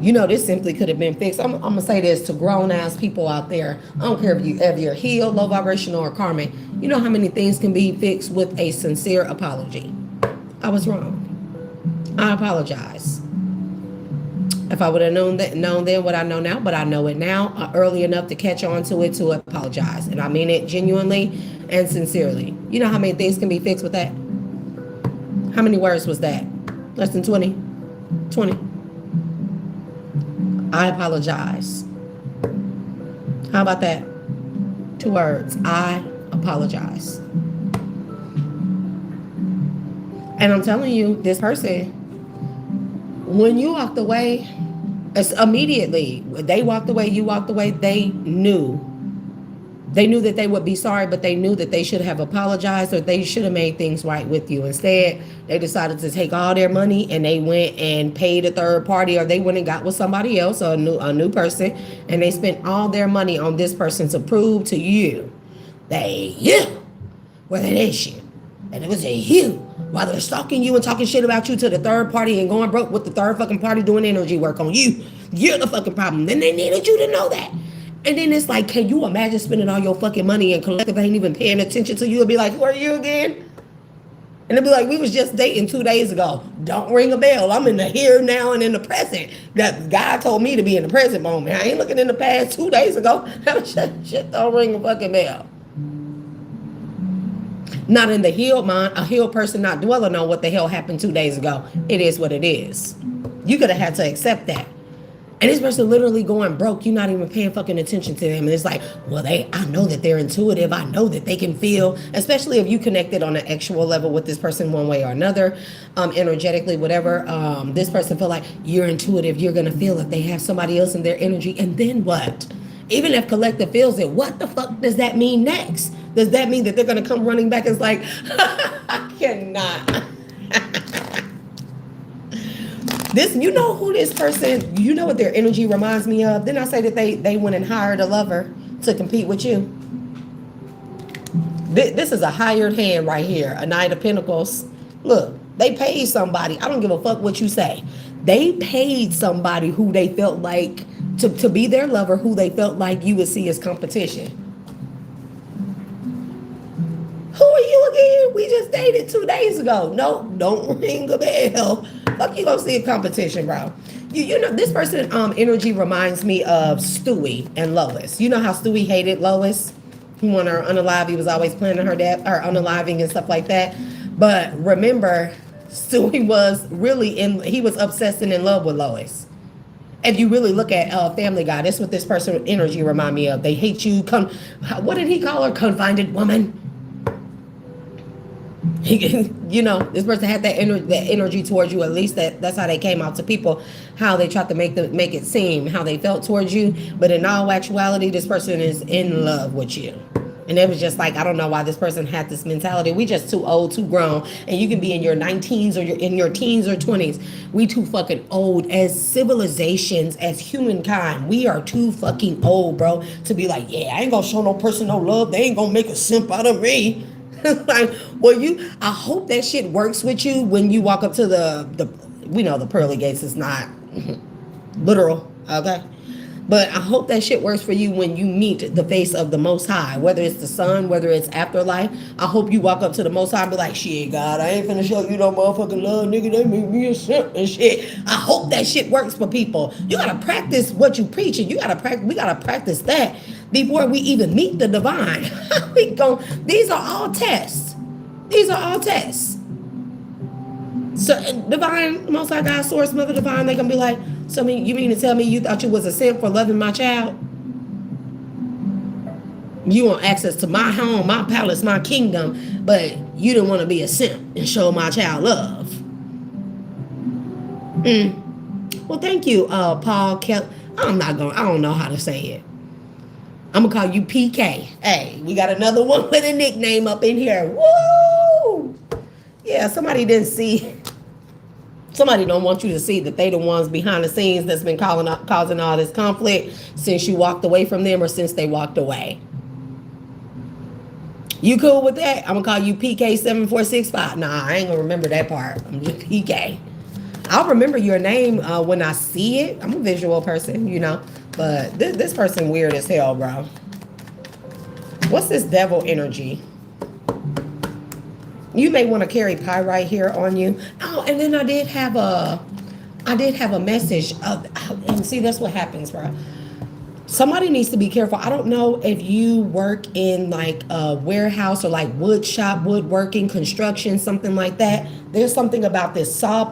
You know, this simply could have been fixed. I'm gonna say this to grown ass people out there. I don't care if you're healed, low vibrational, or karmic. You know how many things can be fixed with a sincere apology. I was wrong. I apologize. If I would have known then what I know now, but I know it now early enough to catch on to it to apologize. And I mean it genuinely and sincerely. You know how many things can be fixed with that? How many words was that? Less than 20? 20. I apologize. How about that? 2 words. I apologize. And I'm telling you, this person, when you walked away, it's immediately, they walked away, you walked away, they knew that they would be sorry, but they knew that they should have apologized or they should have made things right with you. Instead, they decided to take all their money and they went and paid a third party, or they went and got with somebody else or a new person, and they spent all their money on this person to prove to you that you were that issue. And it was a you. While they're stalking you and talking shit about you to the third party and going broke with the third fucking party doing energy work on you. You're the fucking problem. Then they needed you to know that. And then it's like, can you imagine spending all your fucking money and collective ain't even paying attention to you and be like, who are you again? And they'll be like, we was just dating 2 days ago. Don't ring a bell. I'm in the here, now, and in the present. That God told me to be in the present moment. I ain't looking in the past 2 days ago. Shit don't ring a fucking bell. Not in the healed mind, a healed person not dwelling on what the hell happened 2 days ago. It is what it is. You could have had to accept that. And this person literally going broke. You're not even paying fucking attention to them. And it's like, well, I know that they're intuitive. I know that they can feel, especially if you connected on an actual level with this person one way or another, energetically, whatever. This person feel like you're intuitive. You're going to feel if they have somebody else in their energy. And then what? Even if collective feels it, what the fuck does that mean next? Does that mean that they're going to come running back and it's like, I cannot. This, you know who this person, you know what their energy reminds me of? Then I say that they went and hired a lover to compete with you. This is a hired hand right here, a Knight of Pentacles. Look, they paid somebody. I don't give a fuck what you say. They paid somebody who they felt like, to be their lover, who they felt like you would see as competition. Who are you again? We just dated 2 days ago. No, don't ring a bell. Fuck, you gonna see a competition, bro. You know, this person energy reminds me of Stewie and Lois. You know how Stewie hated Lois? He wanted her unalive. He was always planning her death or unaliving and stuff like that. But remember, Stewie was really he was obsessed and in love with Lois. If you really look at Family Guy, that's what this person energy remind me of. They hate you. What did he call her? Confined woman. You know, this person had that energy towards you. At least that's how they came out to people, how they tried to make it seem, how they felt towards you. But in all actuality, this person is in love with you. And it was just like, I don't know why this person had this mentality. We just too old, too grown. And you can be in your 19s or in your teens or 20s. We too fucking old as civilizations, as humankind. We are too fucking old, bro, to be like, yeah, I ain't gonna show no person no love. They ain't gonna make a simp out of me. Like, well, I hope that shit works with you when you walk up to we know the pearly gates is not literal, okay? But I hope that shit works for you when you meet the face of the Most High, whether it's the Son, whether it's afterlife. I hope you walk up to the Most High and be like, shit, God, I ain't finna show you no motherfucking love, nigga. They make me a simp and shit. I hope that shit works for people. You gotta practice what you preach, and you gotta practice. We gotta practice that before we even meet the divine. These are all tests. These are all tests. So divine, Most High God, source, mother divine, they gonna be like, so you mean to tell me you thought you was a simp for loving my child? You want access to my home, my palace, my kingdom, but you didn't want to be a simp and show my child love. Well, thank you, Paul Kelly. I don't know how to say it. I'm gonna call you PK. Hey, we got another one with a nickname up in here. Woo! Yeah, somebody didn't see. Somebody don't want you to see that they the ones behind the scenes that's been causing all this conflict since you walked away from them or since they walked away. You cool with that? I'm gonna call you PK7465. Nah, I ain't gonna remember that part. I'm just PK. I'll remember your name when I see it. I'm a visual person, you know. But this person weird as hell, bro. What's this devil energy? You may want to carry pyrite here on you. Oh, and then I did have a message. And see, that's what happens, bro. Somebody needs to be careful. I don't know if you work in like a warehouse or like wood shop, woodworking, construction, something like that. There's something about this saw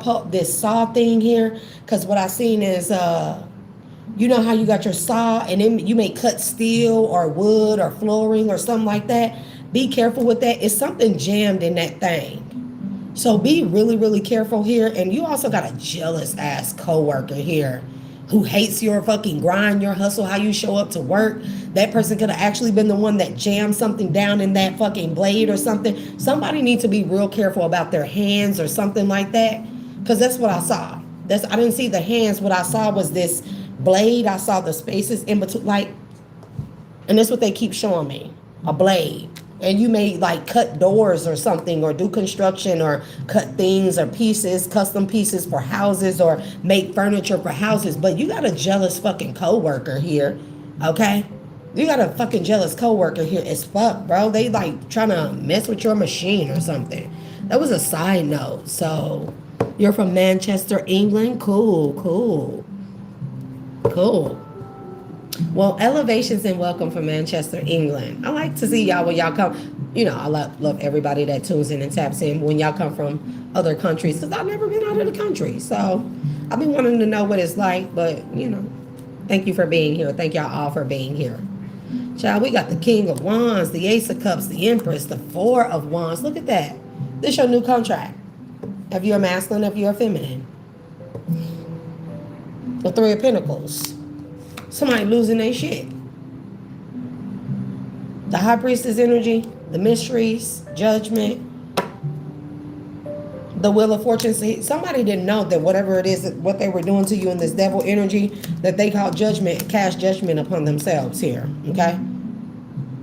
thing here. Because what I seen is, you know how you got your saw and then you may cut steel or wood or flooring or something like that. Be careful with that. It's something jammed in that thing. So be really, really careful here. And you also got a jealous ass coworker here who hates your fucking grind, your hustle, how you show up to work. That person could have actually been the one that jammed something down in that fucking blade or something. Somebody needs to be real careful about their hands or something like that. Because that's what I saw. I didn't see the hands. What I saw was this blade. I saw the spaces in between, like, and that's what they keep showing me, a blade. And you may like cut doors or something or do construction or cut things or pieces, custom pieces for houses or make furniture for houses. But you got a jealous fucking coworker here, okay? You got a fucking jealous coworker here as fuck, bro. They like trying to mess with your machine or something. That was a side note. So you're from Manchester, England? Cool. Well, elevations and welcome from Manchester, England. I like to see y'all when y'all come. You know, I love everybody that tunes in and taps in when y'all come from other countries, because I've never been out of the country. So I've been wanting to know what it's like, but, you know, thank you for being here. Thank y'all all for being here. Child, we got the King of Wands, the Ace of Cups, the Empress, the Four of Wands. Look at that. This your new contract. If you're masculine, if you're feminine. The Three of Pentacles. Somebody losing their shit. The High Priestess energy, the mysteries, judgment, the Wheel of Fortune. Somebody didn't know that whatever it is, what they were doing to you in this devil energy, that they call judgment, cast judgment upon themselves here, okay?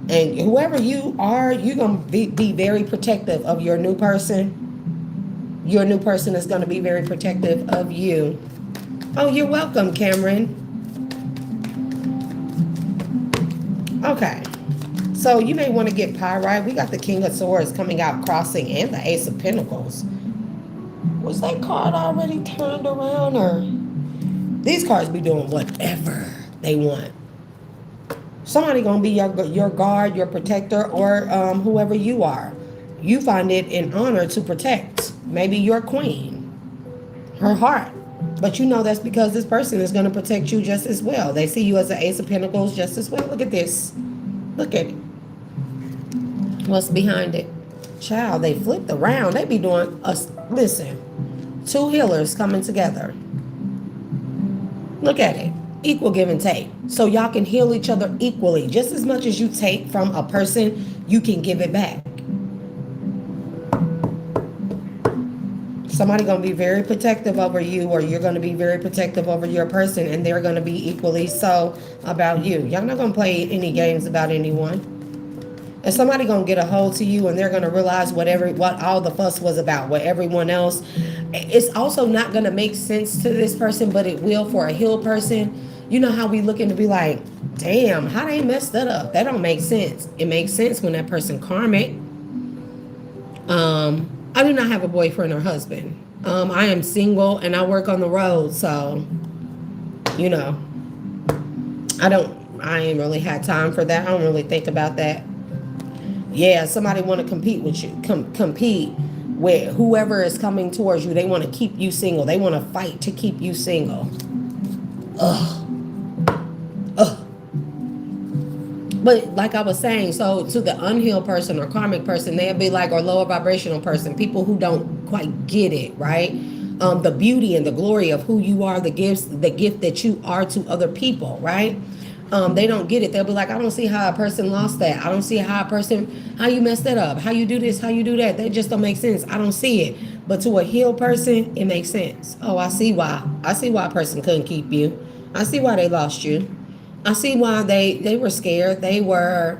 And whoever you are, you're going to be very protective of your new person. Your new person is going to be very protective of you. Oh, you're welcome, Cameron. Okay, so you may want to get pyrite. We got the King of Swords coming out crossing and the Ace of Pentacles. Was that card already turned around, or these cards be doing whatever they want? Somebody gonna be your guard, your protector, or whoever you are. You find it an honor to protect maybe your queen, her heart. But you know that's because this person is going to protect you just as well. They see you as the Ace of Pentacles just as well. Look at this. Look at it. What's behind it? Child, they flipped around. They be doing us. Listen, two healers coming together. Look at it. Equal give and take. So y'all can heal each other equally. Just as much as you take from a person, you can give it back. Somebody going to be very protective over you, or you're going to be very protective over your person, and they're going to be equally so about you. Y'all not going to play any games about anyone. And somebody going to get a hold to you, and they're going to realize what all the fuss was about, what everyone else. It's also not going to make sense to this person, but it will for a healed person. You know how we looking to be like, damn, how they messed that up? That don't make sense. It makes sense when that person karmic. I do not have a boyfriend or husband. I am single and I work on the road, so you know, I ain't really had time for that. I don't really think about that. Yeah, somebody want to compete with you, compete with whoever is coming towards you. They want to keep you single. They want to fight to keep you single. Ugh. Ugh. But like I was saying, so to the unhealed person or karmic person, they'll be like, or lower vibrational person, people who don't quite get it, right? The beauty and the glory of who you are, the gift that you are to other people, right? They don't get it. They'll be like, I don't see how a person lost that. I don't see how how you messed that up. How you do this, how you do that. That just don't make sense. I don't see it. But to a healed person, it makes sense. Oh, I see why. I see why a person couldn't keep you. I see why they lost you. I see why they were scared. A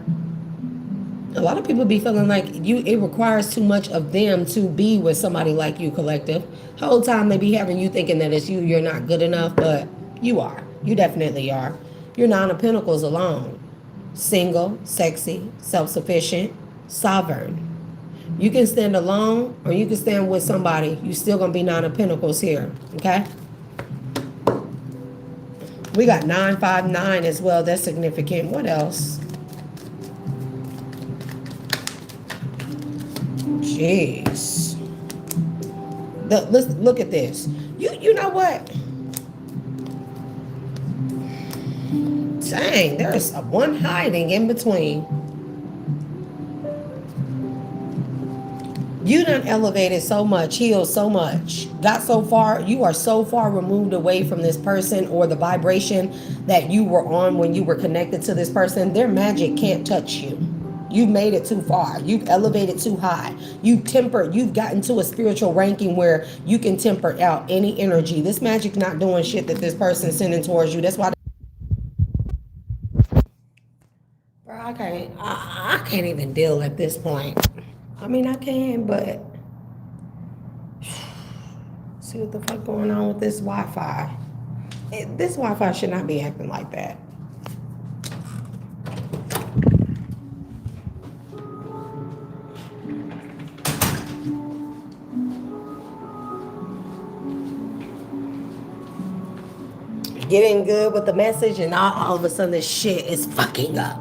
lot of people be feeling like it requires too much of them to be with somebody like you, collective. The whole time they be having you thinking that it's you're not good enough, but you are. You definitely are. You're Nine of Pentacles alone. Single, sexy, self-sufficient, sovereign. You can stand alone or you can stand with somebody. You still gonna be Nine of Pentacles here, okay? We got 959 as well. That's significant. What else? Jeez. Let's look at this. You know what? Dang, there's one hiding in between. You done elevated so much, healed so much, got so far. You are so far removed away from this person or the vibration that you were on when you were connected to this person. Their magic can't touch you. You've made it too far. You've elevated too high. You've gotten to a spiritual ranking where you can temper out any energy. This magic not doing shit that this person's sending towards you. That's why. Bro, I can't even deal at this point. I mean, I can, but see what the fuck going on with this Wi-Fi. This Wi-Fi should not be acting like that. Getting good with the message and all of a sudden this shit is fucking up.